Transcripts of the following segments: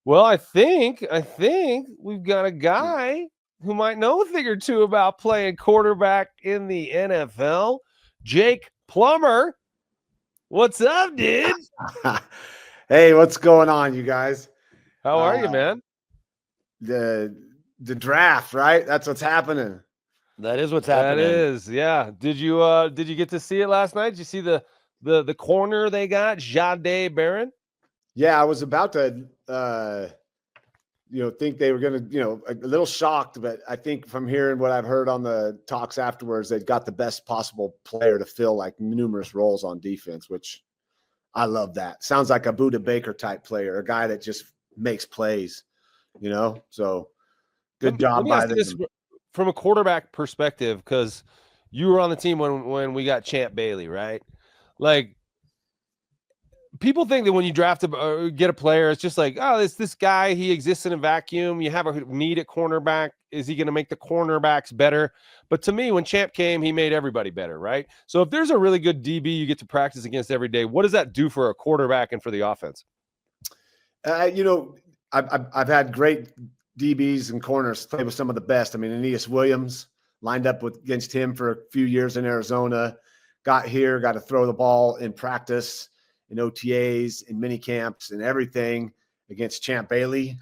Well, I think we've got a guy who might know a thing or two about playing quarterback in the NFL. Jake Plummer. What's up, dude? Hey, what's going on, you guys? How are you, Uh, man? the draft, right? That's what's happening. That is what's That happening. is, yeah. Did you get to see it last night? Did you see the corner they got, Jade Barron? Yeah, I was about to, think they were going to, a little shocked, but I think from hearing what I've heard on the talks afterwards, they got the best possible player to fill like numerous roles on defense, which I love that. Sounds like a Buda Baker type player, a guy that just makes plays, So good Let job me by ask you this them. from a quarterback perspective, because you were on the team when we got Champ Bailey, right? Like, people think that when you draft get a player, it's just like, oh, this guy, he exists in a vacuum. You have a need at cornerback. Is he going to make the cornerbacks better? But to me, when Champ came, he made everybody better, right? So if there's a really good DB you get to practice against every day, what does that do for a quarterback and for the offense? I've had great DBs and corners play with some of the best. I mean, Aeneas Williams lined up against him for a few years in Arizona, got to throw the ball in practice, in OTAs, in mini camps, and everything against Champ Bailey.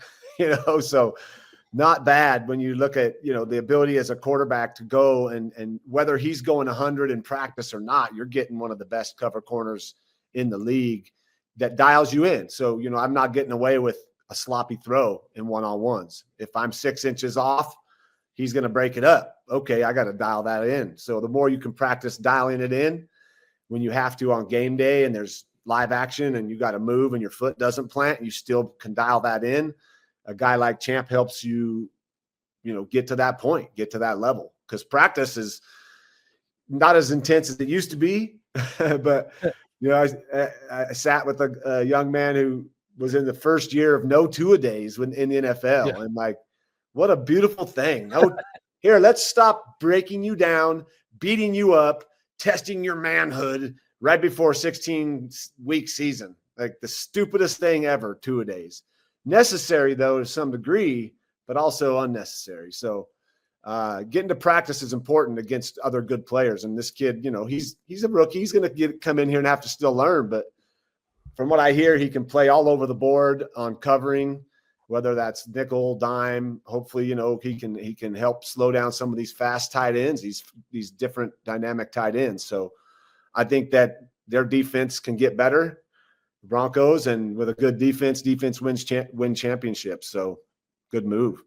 So not bad when you look at the ability as a quarterback to go and whether he's going 100 in practice or not, you're getting one of the best cover corners in the league that dials you in. So I'm not getting away with a sloppy throw in one-on-ones. If I'm 6 inches off, he's going to break it up. Okay, I got to dial that in. So the more you can practice dialing it in when you have to on game day and there's live action and you got to move and your foot doesn't plant, you still can dial that in. A guy like Champ helps you, get to that point, get to that level, because practice is not as intense as it used to be. But, I sat with a young man who was in the first year of no two-a-days in the NFL. Yeah. And like, what a beautiful thing. No, here, let's stop breaking you down, beating you up, testing your manhood right before 16-week season. Like the stupidest thing ever, two-a-days. Necessary, though, to some degree, but also unnecessary. So getting to practice is important against other good players. And this kid, he's a rookie. He's going to come in here and have to still learn. But from what I hear, he can play all over the board on covering, whether that's nickel, dime. Hopefully, he can help slow down some of these fast tight ends, these different dynamic tight ends. So I think that their defense can get better. Broncos, and with a good defense win championships. So good move.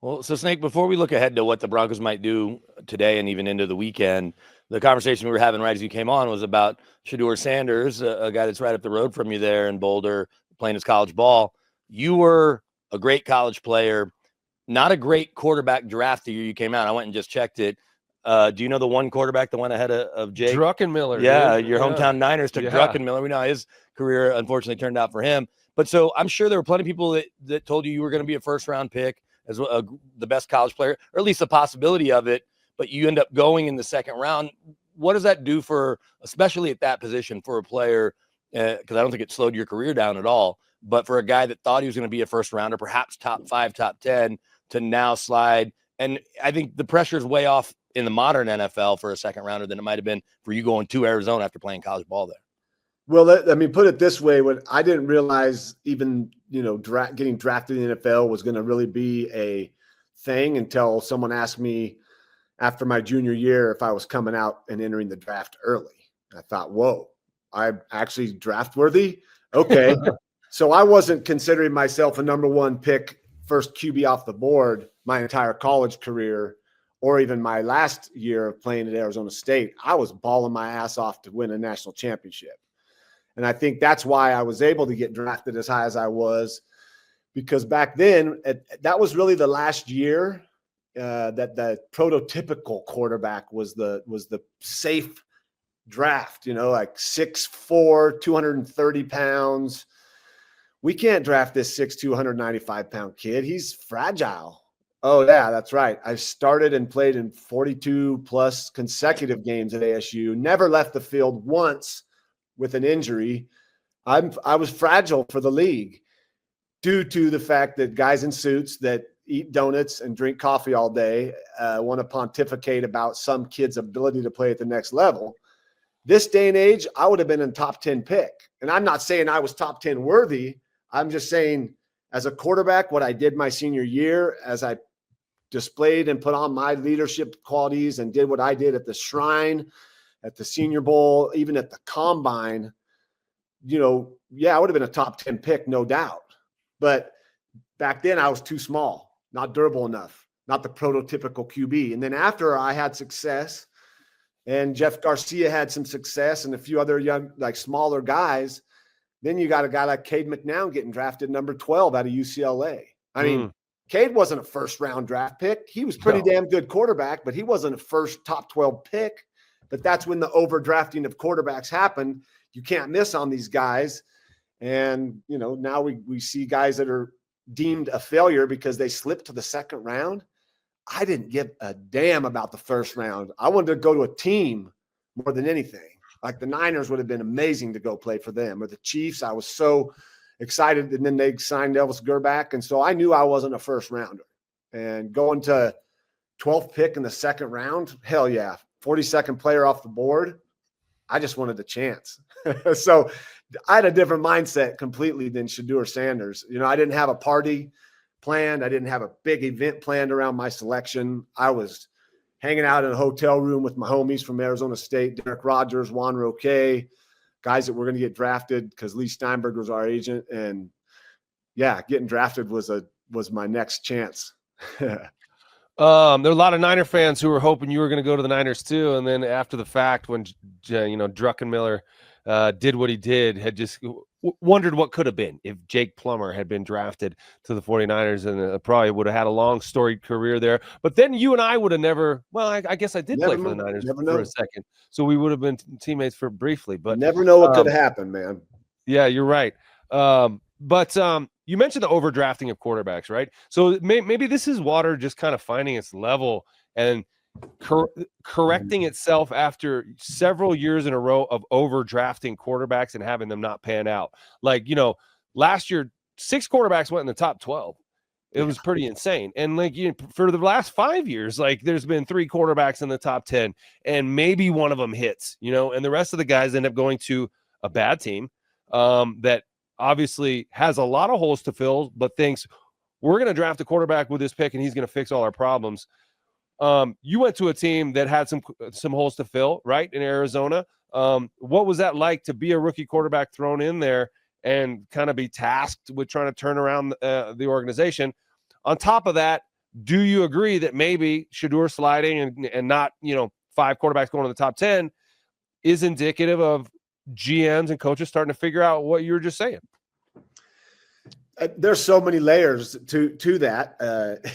Well, so Snake, before we look ahead to what the Broncos might do today and even into the weekend, the conversation we were having right as you came on was about Shedeur Sanders, a guy that's right up the road from you there in Boulder, playing his college ball. You were a great college player, not a great quarterback draft the year you came out. I went and just checked it. Do you know the one quarterback that went ahead of Jake? Druckenmiller. Yeah, dude. your hometown Niners took Druckenmiller. We know his career unfortunately turned out for him. But so I'm sure there were plenty of people that told you were going to be a first-round pick as the best college player, or at least the possibility of it, but you end up going in the second round. What does that do for, especially at that position, for a player? Because I don't think it slowed your career down at all. But for a guy that thought he was going to be a first rounder, perhaps top 5, top 10, to now slide. And I think the pressure is way off in the modern NFL for a second rounder than it might have been for you going to Arizona after playing college ball there. Well, put it this way: when I didn't realize even getting drafted in the NFL was going to really be a thing until someone asked me after my junior year if I was coming out and entering the draft early. I thought, whoa, I'm actually draft worthy. Okay, so I wasn't considering myself a number 1 pick, first QB off the board my entire college career, or even my last year of playing at Arizona State. I was balling my ass off to win a national championship. And I think that's why I was able to get drafted as high as I was, because back then, that was really the last year that the prototypical quarterback was the safe draft, like 6'4", 230 pounds. We can't draft this 6'2", 195-pound kid. He's fragile. Oh, yeah, that's right. I started and played in 42-plus consecutive games at ASU, never left the field once with an injury. I was fragile for the league. due to the fact that guys in suits that eat donuts and drink coffee all day want to pontificate about some kid's ability to play at the next level. This day and age, I would have been a top 10 pick. And I'm not saying I was top 10 worthy. I'm just saying as a quarterback, what I did my senior year, as I displayed and put on my leadership qualities and did what I did at the Shrine, at the Senior Bowl, even at the Combine, I would have been a top 10 pick, no doubt. But back then I was too small, not durable enough, not the prototypical QB. And then after I had success and Jeff Garcia had some success and a few other young, like smaller guys, then you got a guy like Cade McNown getting drafted number 12 out of UCLA. I mean, Cade wasn't a first-round draft pick. He was pretty damn good quarterback, but he wasn't a first top 12 pick. But that's when the overdrafting of quarterbacks happened. You can't miss on these guys. And, now we see guys that are deemed a failure because they slipped to the second round. I didn't give a damn about the first round. I wanted to go to a team more than anything. Like the Niners would have been amazing to go play for them, or the Chiefs. I was so excited. And then they signed Elvis Gerback. And so I knew I wasn't a first rounder. And going to 12th pick in the second round, hell yeah. 42nd player off the board. I just wanted a chance. So I had a different mindset completely than Shedeur Sanders. I didn't have a party planned. I didn't have a big event planned around my selection. I was hanging out in a hotel room with my homies from Arizona State, Derek Rogers, Juan Roque, guys that were going to get drafted because Lee Steinberg was our agent. And yeah, getting drafted was my next chance. There are a lot of Niner fans who were hoping you were going to go to the Niners too. And then after the fact, when, Druckenmiller did what he did, had just wondered what could have been if Jake Plummer had been drafted to the 49ers, and probably would have had a long storied career there. But then you and I would have never, well, I guess I did play for the Niners for a second. So we would have been teammates for briefly, but never know what could have happened, man. Yeah, you're right. But you mentioned the overdrafting of quarterbacks, right? So maybe this is water just kind of finding its level and correcting itself after several years in a row of overdrafting quarterbacks and having them not pan out. Like, last year, 6 quarterbacks went in the top 12. It was pretty insane. And for the last 5 years, there's been 3 quarterbacks in the top 10 and maybe one of them hits, and the rest of the guys end up going to a bad team that obviously has a lot of holes to fill, but thinks we're going to draft a quarterback with this pick and he's going to fix all our problems. You went to a team that had some holes to fill, right, in Arizona. What was that like to be a rookie quarterback thrown in there and kind of be tasked with trying to turn around the organization? On top of that, do you agree that maybe Shedeur sliding and not 5 quarterbacks going to the top 10 is indicative of GMs and coaches starting to figure out what you were just saying? There's so many layers to that,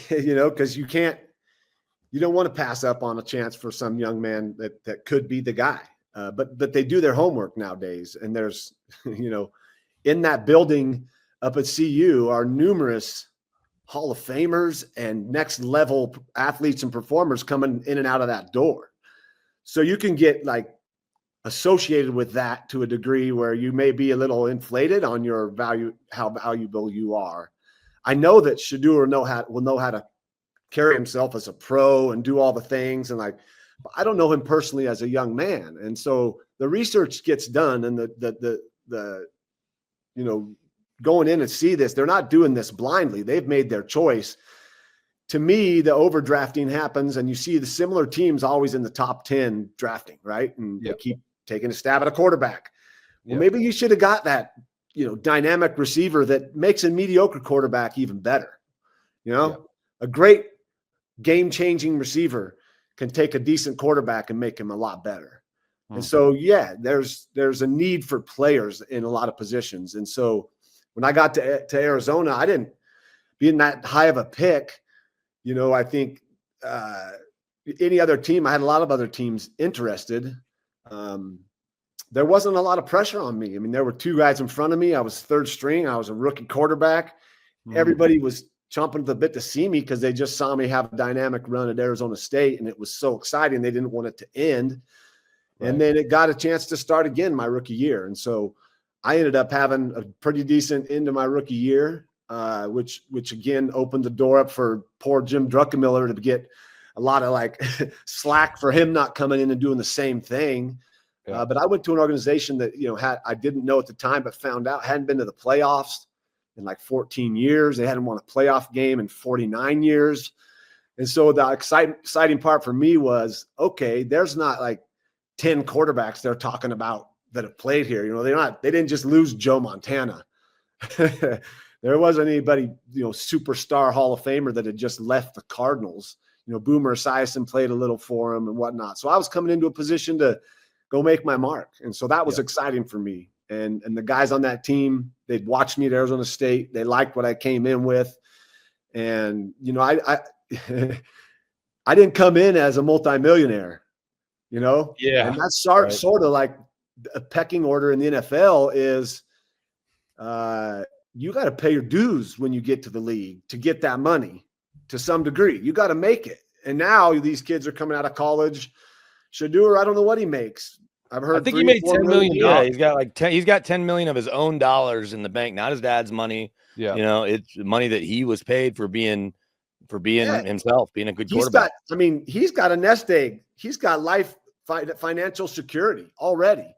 because you don't want to pass up on a chance for some young man that could be the guy. But they do their homework nowadays. And there's, in that building up at CU are numerous Hall of Famers and next level athletes and performers coming in and out of that door. So you can get associated with that to a degree where you may be a little inflated on your value, how valuable you are. I know that Shedeur will know how to carry himself as a pro and do all the things. And but I don't know him personally as a young man. And so the research gets done and the going in and see this, they're not doing this blindly. They've made their choice. To me, the overdrafting happens and you see the similar teams always in the top 10 drafting, right? And they keep taking a stab at a quarterback. Well, maybe you should have got that, dynamic receiver that makes a mediocre quarterback even better. A great game-changing receiver can take a decent quarterback and make him a lot better. And so, there's a need for players in a lot of positions. And so when I got to Arizona, I didn't being that high of a pick. I think any other team, I had a lot of other teams interested. There wasn't a lot of pressure on me. I mean, there were 2 guys in front of me. I was third string. I was a rookie quarterback. Everybody was chomping at the bit to see me because they just saw me have a dynamic run at Arizona State, and it was so exciting. They didn't want it to end. Right. And then it got a chance to start again my rookie year. And so I ended up having a pretty decent end of my rookie year. which again opened the door up for poor Jim Druckenmiller to get a lot of like slack for him not coming in and doing the same thing. Yeah. But I went to an organization that, I didn't know at the time, but found out hadn't been to the playoffs in like 14 years. They hadn't won a playoff game in 49 years. And so the exciting part for me was, okay, there's not like 10 quarterbacks they're talking about that have played here. They didn't just lose Joe Montana. There wasn't anybody, superstar Hall of Famer that had just left the Cardinals. Boomer Esiason played a little for him and whatnot. So I was coming into a position to go make my mark. And so that was exciting for me. And the guys on that team, they'd watched me at Arizona State. They liked what I came in with. And, I I didn't come in as a multimillionaire, Yeah. And that's sort of like a pecking order in the NFL is you got to pay your dues when you get to the league to get that money to some degree. You got to make it. And now these kids are coming out of college. Shadeur, I don't know what he makes. I've heard. I think he made $10 million. Yeah, he's got 10 million of his own dollars in the bank, not his dad's money. Yeah. It's money that he was paid for being himself, being a good quarterback. He's got a nest egg. He's got life financial security already.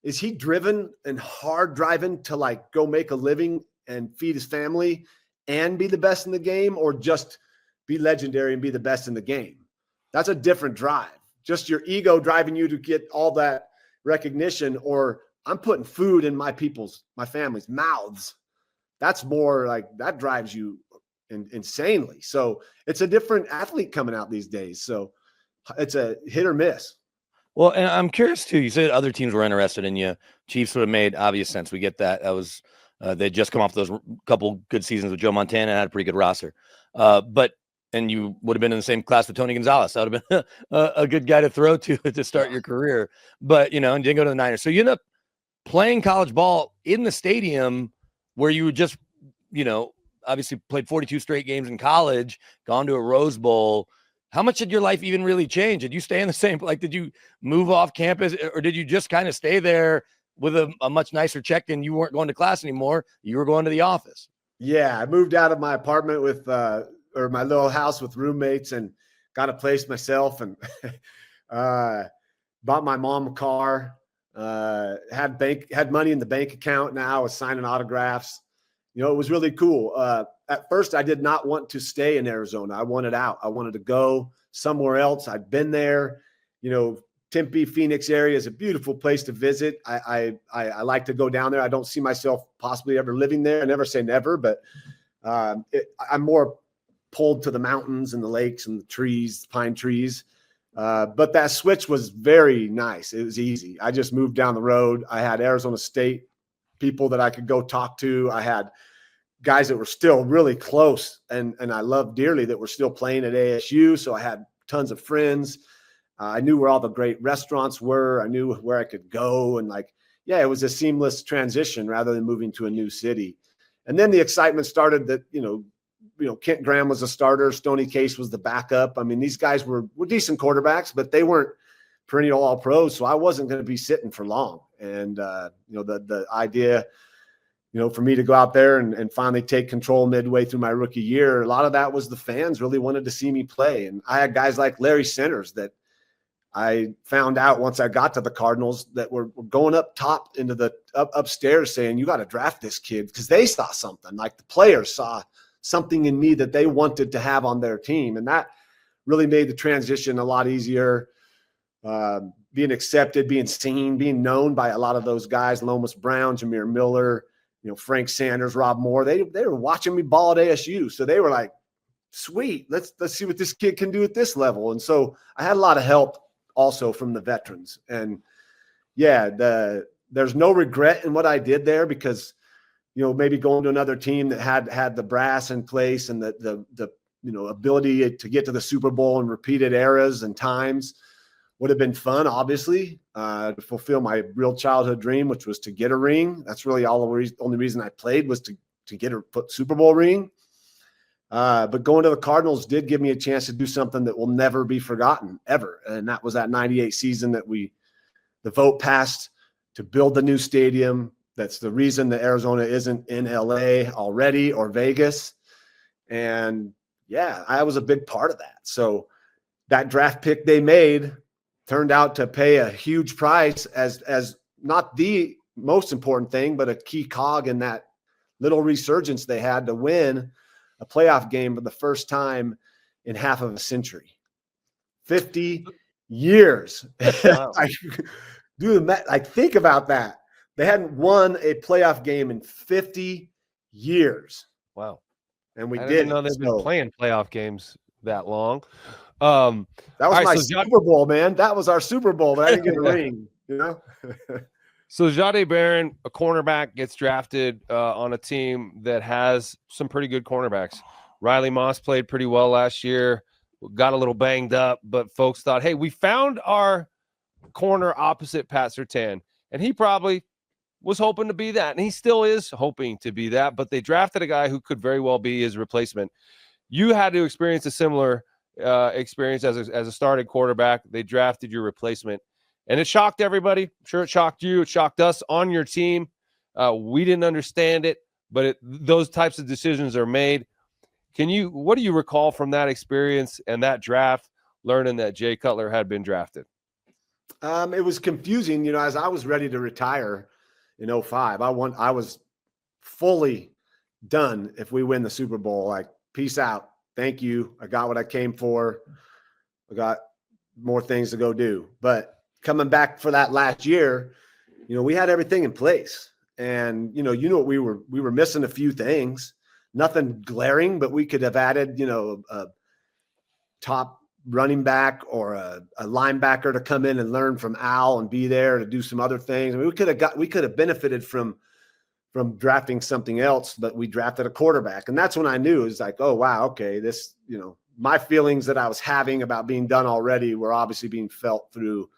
Is he driven and hard driving to like go make a living and feed his family and be the best in the game, or just be legendary and be the best in the game? That's a different drive. Just your ego driving you to get all that recognition, or I'm putting food in my family's mouths. That's more like that drives you insanely. So it's a different athlete coming out these days. So it's a hit or miss. Well, and I'm curious too. You said other teams were interested in you. Chiefs would have made obvious sense. We get that. That was they'd just come off those couple good seasons with Joe Montana and had a pretty good roster. And you would have been in the same class with Tony Gonzalez. That would have been a good guy to throw to start your career. But and didn't go to the Niners. So you end up playing college ball in the stadium where you just obviously played 42 straight games in college, gone to a Rose Bowl. How much did your life even really change? Did you stay in the same, did you move off campus, or did you just kind of stay there with a much nicer check and you weren't going to class anymore? You were going to the office. Yeah. I moved out of my apartment with, or my little house with roommates, and got a place myself, and bought my mom a car, had money in the bank account. Now I was signing autographs. It was really cool. At first, I did not want to stay in Arizona. I wanted out. I wanted to go somewhere else. I'd been there. Tempe, Phoenix area is a beautiful place to visit. I like to go down there. I don't see myself possibly ever living there. I never say never, but I'm more pulled to the mountains and the lakes and the trees, pine trees. But that switch was very nice. It was easy. I just moved down the road. I had Arizona State people that I could go talk to. I had guys that were still really close and I loved dearly that were still playing at ASU. So I had tons of friends. I knew where all the great restaurants were. I knew where I could go. And it was a seamless transition rather than moving to a new city. And then the excitement started that, Kent Graham was a starter. Stoney Case was the backup. I mean, these guys were decent quarterbacks, but they weren't perennial all pros. So I wasn't going to be sitting for long. And, the idea, for me to go out there and finally take control midway through my rookie year, a lot of that was the fans really wanted to see me play. And I had guys like Larry Centers that I found out once I got to the Cardinals that were going up top into the upstairs saying, you got to draft this kid, because they saw something, like the players saw something in me that they wanted to have on their team. And that really made the transition a lot easier. Being accepted, being seen, being known by a lot of those guys, Lomas Brown, Jameer Miller, Frank Sanders, Rob Moore, they were watching me ball at ASU. So they were like, sweet, let's see what this kid can do at this level. And so I had a lot of help also from the veterans. And there's no regret in what I did there, because maybe going to another team that had the brass in place and the ability to get to the Super Bowl in repeated eras and times would have been fun, obviously, to fulfill my real childhood dream, which was to get a ring. That's really only reason I played, was to get a Super Bowl ring. But going to the Cardinals did give me a chance to do something that will never be forgotten, ever. And that was that 98 season that the vote passed to build the new stadium, That's the reason that Arizona isn't in LA already or Vegas. And yeah, I was a big part of that. So that draft pick they made turned out to pay a huge price as not the most important thing, but a key cog in that little resurgence they had to win a playoff game for the first time in half of a century. 50 years. Wow. Like, think about that. They hadn't won a playoff game in 50 years. Wow. And we I did. didn't know they've been playing playoff games that long. That was right, my so Super Bowl, man. That was our Super Bowl, but I didn't get a ring, you know? So Jahdae Barron, a cornerback, gets drafted on a team that has some pretty good cornerbacks. Riley Moss played pretty well last year, got a little banged up, but folks thought, hey, we found our corner opposite Pat Surtain, and he probably was hoping to be that, and he still is hoping to be that, but they drafted a guy who could very well be his replacement. You had to experience a similar experience as a starting quarterback. They drafted your replacement, and it shocked everybody. I'm sure it shocked you. It shocked us on your team. We didn't understand it, but those types of decisions are made. What do you recall from that experience and that draft, learning that Jay Cutler had been drafted? It was confusing, you know, as I was ready to retire in 2005. I was fully done if we win the Super Bowl. Like, peace out. Thank you. I got what I came for. I got more things to go do. But coming back for that last year, you know, we had everything in place. And, you know, we were missing a few things. Nothing glaring, but we could have added, you know, a top running back or a linebacker to come in and learn from Al and be there to do some other things. I mean, we could have benefited from drafting something else, but we drafted a quarterback. And that's when I knew, it's like, oh, wow, okay, this, you know, my feelings that I was having about being done already were obviously being felt through,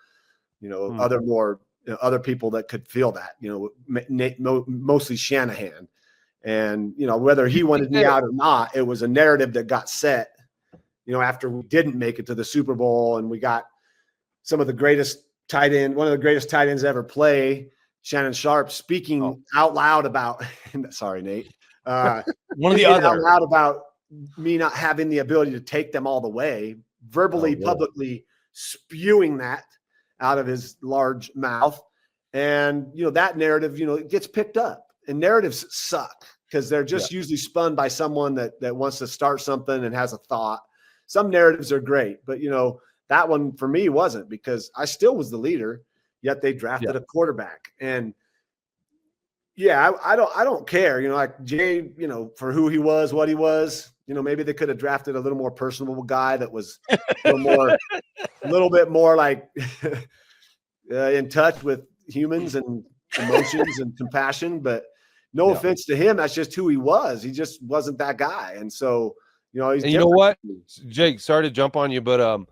you know, other people that could feel that, you know, mostly Shanahan. And, you know, whether he wanted me out or not, it was a narrative that got set, you know, after we didn't make it to the Super Bowl and we got one of the greatest tight ends ever play, Shannon Sharpe, speaking out loud about, sorry, Nate, one of the other out loud about me not having the ability to take them all the way, verbally, publicly spewing that out of his large mouth. And, you know, that narrative, you know, it gets picked up, and narratives suck because they're just usually spun by someone that wants to start something and has a thought. Some narratives are great, but, you know, that one for me wasn't, because I still was the leader, yet they drafted a quarterback. And I don't care, you know, like Jay, you know, for who he was, what he was, you know, maybe they could have drafted a little more personable guy that was a little bit more like in touch with humans and emotions and compassion. But no offense to him, that's just who he was. He just wasn't that guy. And so, you know, you know what, Jake, sorry to jump on you, but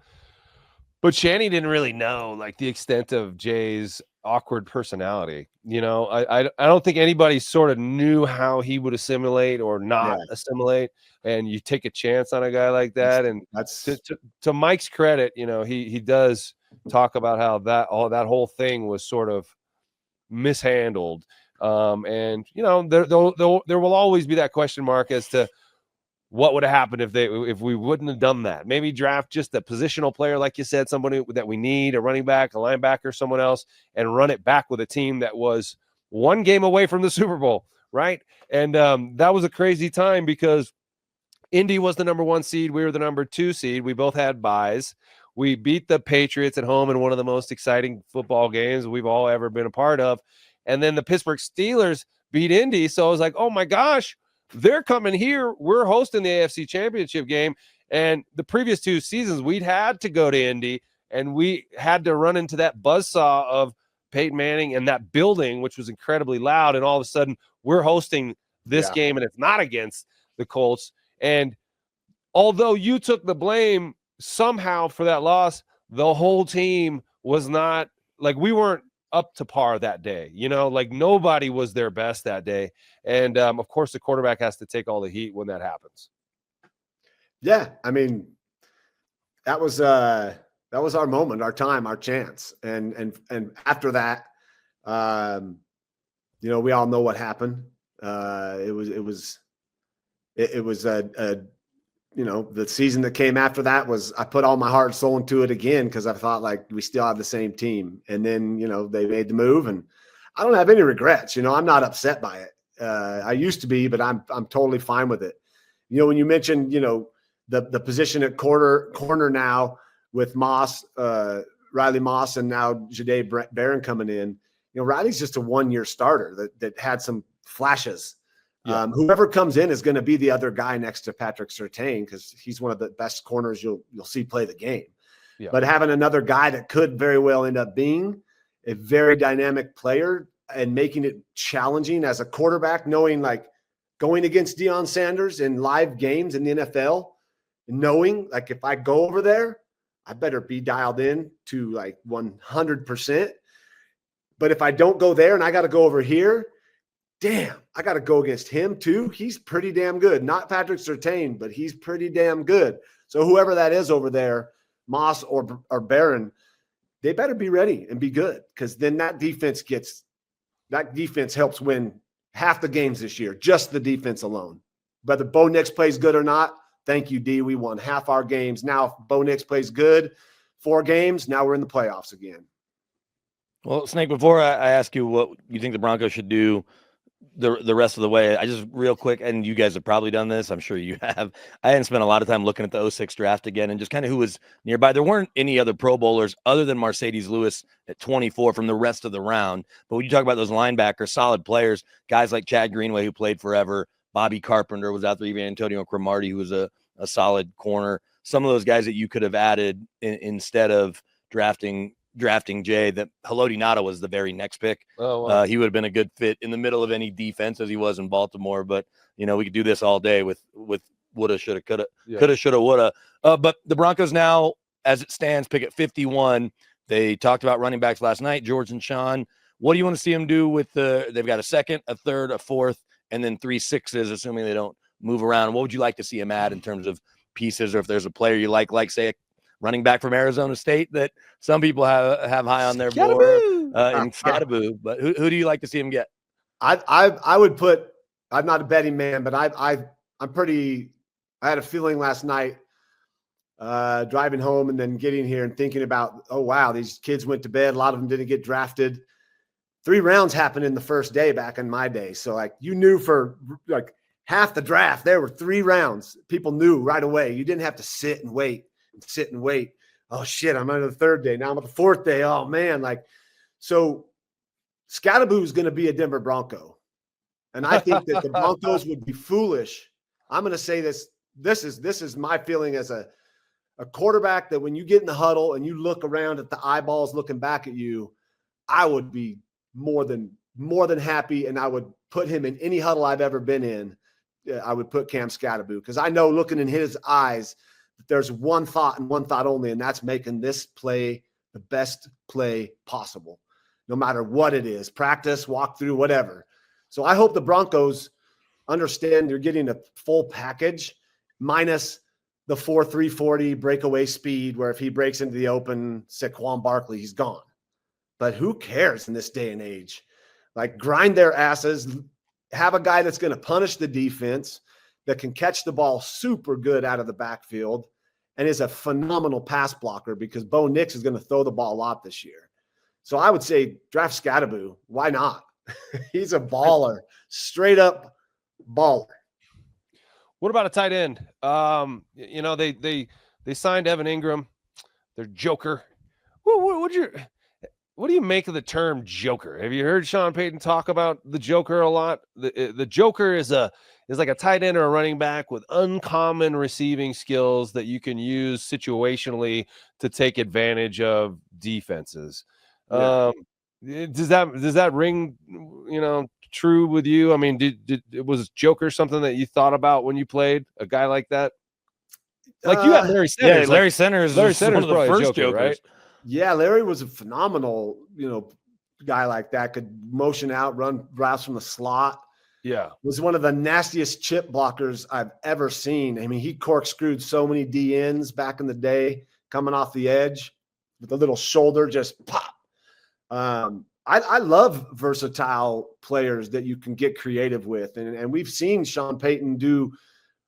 Shanny didn't really know like the extent of Jay's awkward personality. You know, I don't think anybody sort of knew how he would assimilate or not assimilate. And you take a chance on a guy like that. And that's to Mike's credit, you know, he does talk about how that whole thing was sort of mishandled. And you know, there will always be that question mark as to what would have happened if we wouldn't have done that. Maybe draft just a positional player, like you said, somebody that we need, a running back, a linebacker, someone else, and run it back with a team that was one game away from the Super Bowl, right? And that was a crazy time because Indy was the number 1 seed. We were the number 2 seed. We both had byes. We beat the Patriots at home in one of the most exciting football games we've all ever been a part of. And then the Pittsburgh Steelers beat Indy. So I was like, oh my gosh, they're coming here. We're hosting the AFC Championship game. And the previous 2 seasons, we'd had to go to Indy, and we had to run into that buzzsaw of Peyton Manning and that building, which was incredibly loud. And all of a sudden, we're hosting this game, and it's not against the Colts. And although you took the blame somehow for that loss, the whole team was not like, we weren't up to par that day, you know, like nobody was their best that day. And of course the quarterback has to take all the heat when that happens. Yeah. I mean, that was our moment, our time, our chance. And after that, we all know what happened. It was the season that came after that was, I put all my heart and soul into it again because I thought like we still have the same team. And then, they made the move and I don't have any regrets. I'm not upset by it. I used to be, but I'm totally fine with it. When you mentioned, the position at corner now with Moss, Riley Moss, and now Jahdae Barron coming in, Riley's just a 1-year starter that had some flashes. Yeah. Whoever comes in is going to be the other guy next to Patrick Surtain because he's one of the best corners you'll see play the game. Yeah. But having another guy that could very well end up being a very dynamic player and making it challenging as a quarterback, knowing like going against Deion Sanders in live games in the NFL, knowing like if I go over there, I better be dialed in to like 100%. But if I don't go there and I got to go over here, damn, I got to go against him too. He's pretty damn good. Not Patrick Surtain, but he's pretty damn good. So whoever that is over there, Moss or Barron, they better be ready and be good because then that defense helps win half the games this year, just the defense alone. Whether Bo Nix plays good or not, thank you, D. We won half our games. Now, if Bo Nix plays good, 4 games, now we're in the playoffs again. Well, Snake, before I ask you what you think the Broncos should do the rest of the way, I just real quick, and you guys have probably done this, I'm sure you have. I hadn't spent a lot of time looking at the 06 draft again and just kind of who was nearby. There weren't any other Pro Bowlers other than Mercedes Lewis at 24 from the rest of the round. But when you talk about those linebackers, solid players, guys like Chad Greenway, who played forever, Bobby Carpenter was out there, even Antonio Cromartie, who was a solid corner. Some of those guys that you could have added instead of drafting Jay, that Haloti Ngata was the very next pick. Oh, wow. He would have been a good fit in the middle of any defense as he was in Baltimore. But, we could do this all day with woulda, shoulda, coulda, coulda, shoulda, woulda. But the Broncos now, as it stands, pick at 51. They talked about running backs last night, George and Sean. What do you want to see them do with they've got a second, a third, a fourth, and then 3 6s, assuming they don't move around. What would you like to see them add in terms of pieces, or if there's a player you like say, running back from Arizona State that some people have high on their board in Scattaboo, but who do you like to see him get? I would put, I'm not a betting man, but I had a feeling last night driving home and then getting here and thinking about, oh, wow, these kids went to bed. A lot of them didn't get drafted. 3 rounds happened in the first day back in my day. So like you knew for like half the draft, there were 3 rounds. People knew right away. You didn't have to sit and wait. Oh shit, I'm on the 3rd day. Now I'm at the 4th day. Oh man. So Scattaboo is going to be a Denver Bronco. And I think that the Broncos would be foolish. I'm going to say this. This is my feeling as a quarterback, that when you get in the huddle and you look around at the eyeballs looking back at you, I would be more than happy. And I would put him in any huddle I've ever been in. I would put Cam Scattaboo, because I know looking in his eyes, there's one thought and one thought only, and that's making this play the best play possible, no matter what it is, practice, walkthrough, whatever. So I hope the Broncos understand they're getting a full package minus the 4.340 breakaway speed, where if he breaks into the open, Saquon Barkley, he's gone. But who cares in this day and age? Like, grind their asses, have a guy that's going to punish the defense, that can catch the ball super good out of the backfield, and is a phenomenal pass blocker, because Bo Nix is going to throw the ball a lot this year. So I would say draft Scattaboo. Why not? He's a baller, straight up baller. What about a tight end? They signed Evan Ingram, their joker. What do you make of the term joker? Have you heard Sean Payton talk about the joker a lot? The joker is like a tight end or a running back with uncommon receiving skills that you can use situationally to take advantage of defenses. Yeah. Does that ring, true with you? I mean, was Joker something that you thought about when you played a guy like that? Like you had Larry Centers. Yeah, Larry Centers one of the first Jokers, right? Yeah, Larry was a phenomenal, guy like that. Could motion out, run routes from the slot. Yeah. Was one of the nastiest chip blockers I've ever seen. I mean, he corkscrewed so many DNs back in the day, coming off the edge with a little shoulder, just pop. I love versatile players that you can get creative with. And we've seen Sean Payton do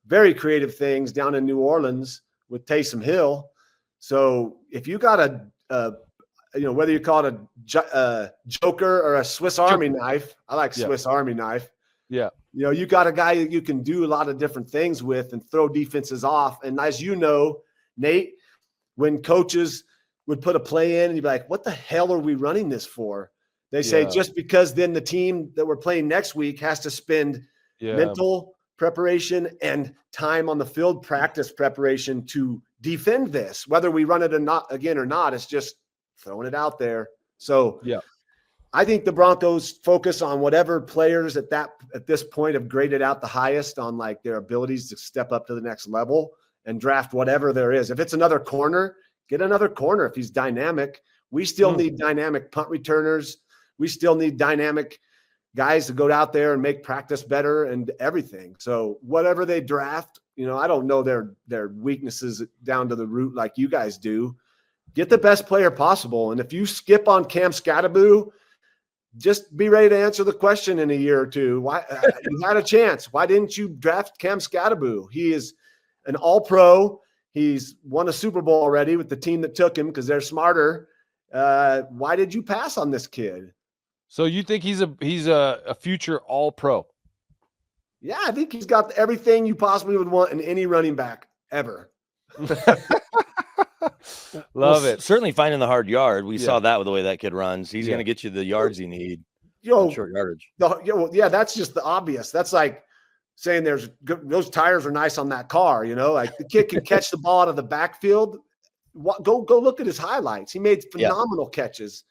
very creative things down in New Orleans with Taysom Hill. So if you got whether you call it a joker or a Swiss Army knife, I like Swiss Army knife. Yeah. You got a guy that you can do a lot of different things with and throw defenses off. And as you know, Nate, when coaches would put a play in and you'd be like, what the hell are we running this for? They say just because then the team that we're playing next week has to spend mental preparation and time on the field practice preparation to defend this, whether we run it or not, it's just throwing it out there. So I think the Broncos focus on whatever players at this point have graded out the highest on like their abilities to step up to the next level and draft whatever there is. If it's another corner, get another corner. If he's dynamic, we still need dynamic punt returners. We still need dynamic guys to go out there and make practice better and everything. So whatever they draft, I don't know their weaknesses down to the root like you guys do. Get the best player possible. And if you skip on Cam Scatteraboo, just be ready to answer the question in a year or two. Why you had a chance? Why didn't you draft Cam Scatteraboo? He is an all-pro. He's won a Super Bowl already with the team that took him because they're smarter. Why did you pass on this kid? So you think he's a future all-pro? Yeah, I think he's got everything you possibly would want in any running back ever. Love it. Certainly finding the hard yard. We saw that with the way that kid runs. He's going to get you the yards you need. Short yardage. That's just the obvious. That's like saying those tires are nice on that car. Like the kid can catch the ball out of the backfield. Go look at his highlights. He made phenomenal catches.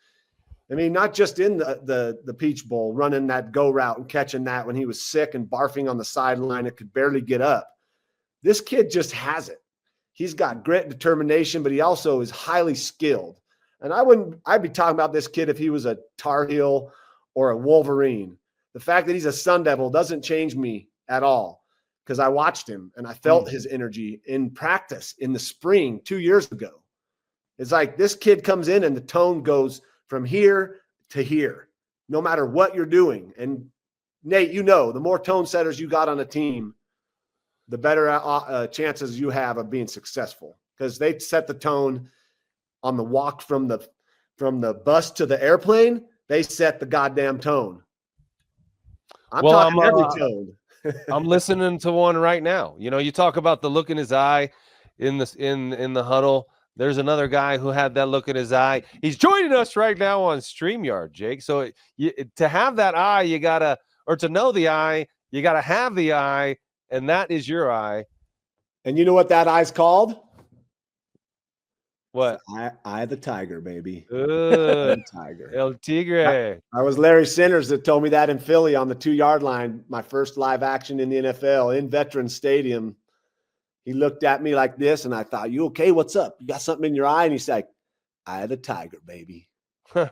I mean, not just in the Peach Bowl, running that go route and catching that when he was sick and barfing on the sideline and could barely get up. This kid just has it. He's got grit and determination, but he also is highly skilled. And I'd be talking about this kid if he was a Tar Heel or a Wolverine. The fact that he's a Sun Devil doesn't change me at all because I watched him and I felt his energy in practice in the spring 2 years ago. It's like this kid comes in and the tone goes from here to here, no matter what you're doing. And Nate, the more tone setters you got on a team, the better chances you have of being successful because they set the tone on the walk from the bus to the airplane. They set the goddamn tone. I'm talking every tone. I'm listening to one right now. You talk about the look in his eye in the huddle. There's another guy who had that look in his eye. He's joining us right now on StreamYard, Jake. So to have that eye, to know the eye, you got to have the eye, and that is your eye. And you know what that eye's called? What? Eye of the tiger, baby. Tiger. El Tigre. I was Larry Sinners that told me that in Philly on the 2-yard line, my first live action in the NFL in Veterans Stadium. He looked at me like this, and I thought, you okay? What's up? You got something in your eye? And he's like, eye of the tiger, baby. Eye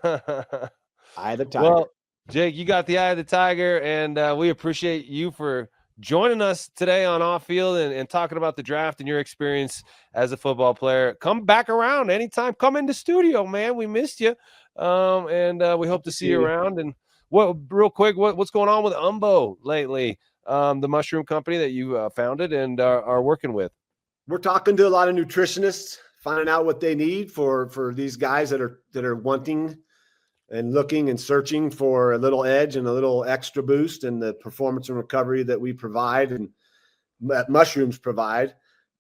of the tiger. Well, Jake, you got the eye of the tiger, and we appreciate you for joining us today on Off Field and talking about the draft and your experience as a football player. Come back around anytime. Come into studio, man. We missed you, and we hope to see you around. And real quick, what's going on with Umbo lately? The mushroom company that you founded and are working with. We're talking to a lot of nutritionists, finding out what they need for these guys that are wanting and looking and searching for a little edge and a little extra boost in the performance and recovery that we provide and that mushrooms provide.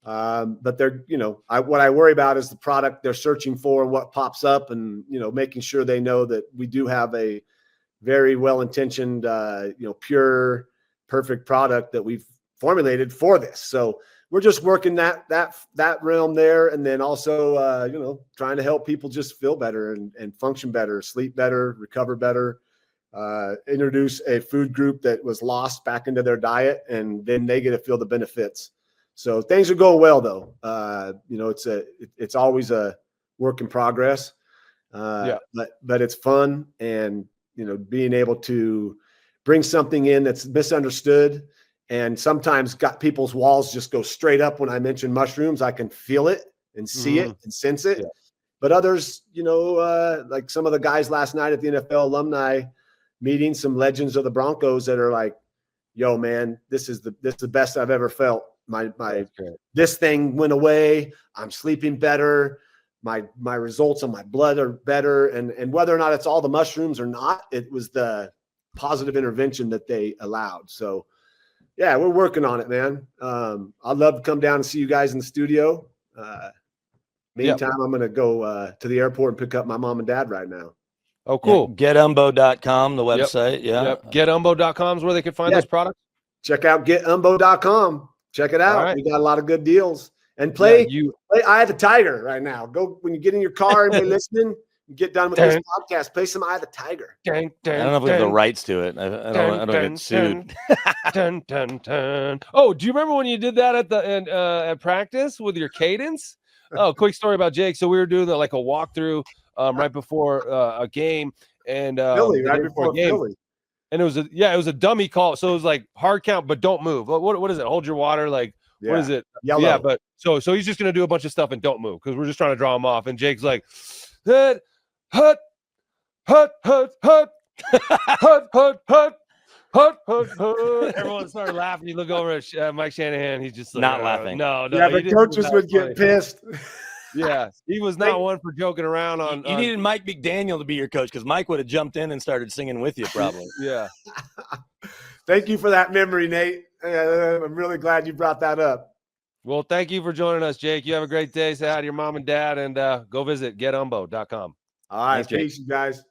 But they're, what I worry about is the product they're searching for and what pops up and, making sure they know that we do have a very well-intentioned, pure, perfect product that we've formulated for this. So we're just working that realm there. And then also, trying to help people just feel better and function better, sleep better, recover better, introduce a food group that was lost back into their diet, and then they get to feel the benefits. So things are going well though. It's always a work in progress, but it's fun. And, being able to bring something in that's misunderstood, and sometimes got people's walls just go straight up when I mention mushrooms. I can feel it and see it and sense it. But others, like some of the guys last night at the NFL alumni meeting, some legends of the Broncos that are like, yo, man, this is the best I've ever felt. This thing went away. I'm sleeping better. My results on my blood are better. And whether or not it's all the mushrooms or not, it was the positive intervention that they allowed. So yeah, we're working on it, man. I'd love to come down and see you guys in the studio. Meantime, I'm going to go to the airport and pick up my mom and dad right now. Oh, cool. Yeah, getumbo.com, the website. Getumbo.com is where they can find those products. Check out getumbo.com. Check it out. Right. We got a lot of good deals. And play Eye of the Tiger right now. Go when you get in your car and you're listening, you get done with this podcast, play some Eye of the Tiger. I don't know if we have the rights to it. I don't get sued. Oh, do you remember when you did that at practice with your cadence? Oh, quick story about Jake. So we were doing like a walkthrough right before a game, and Philly, right before Philly. And it was a dummy call. So it was like hard count, but don't move. What is it? Hold your water. Like, what is it? Yellow. Yeah, but so he's just gonna do a bunch of stuff and don't move because we're just trying to draw him off. And Jake's like, hut, hut, hut, hut, hut, hut, hut, hut. Hut, hut, hut. Everyone started laughing. You look over at Mike Shanahan. He's just like, not laughing. No. Yeah, but coaches would get pissed. Yeah, he was not one for joking around on. You needed Mike McDaniel to be your coach because Mike would have jumped in and started singing with you probably. Yeah. Thank you for that memory, Nate. I'm really glad you brought that up. Well, thank you for joining us, Jake. You have a great day. Say hi to your mom and dad, and go visit getumbo.com. All right, Thanks, peace, you guys.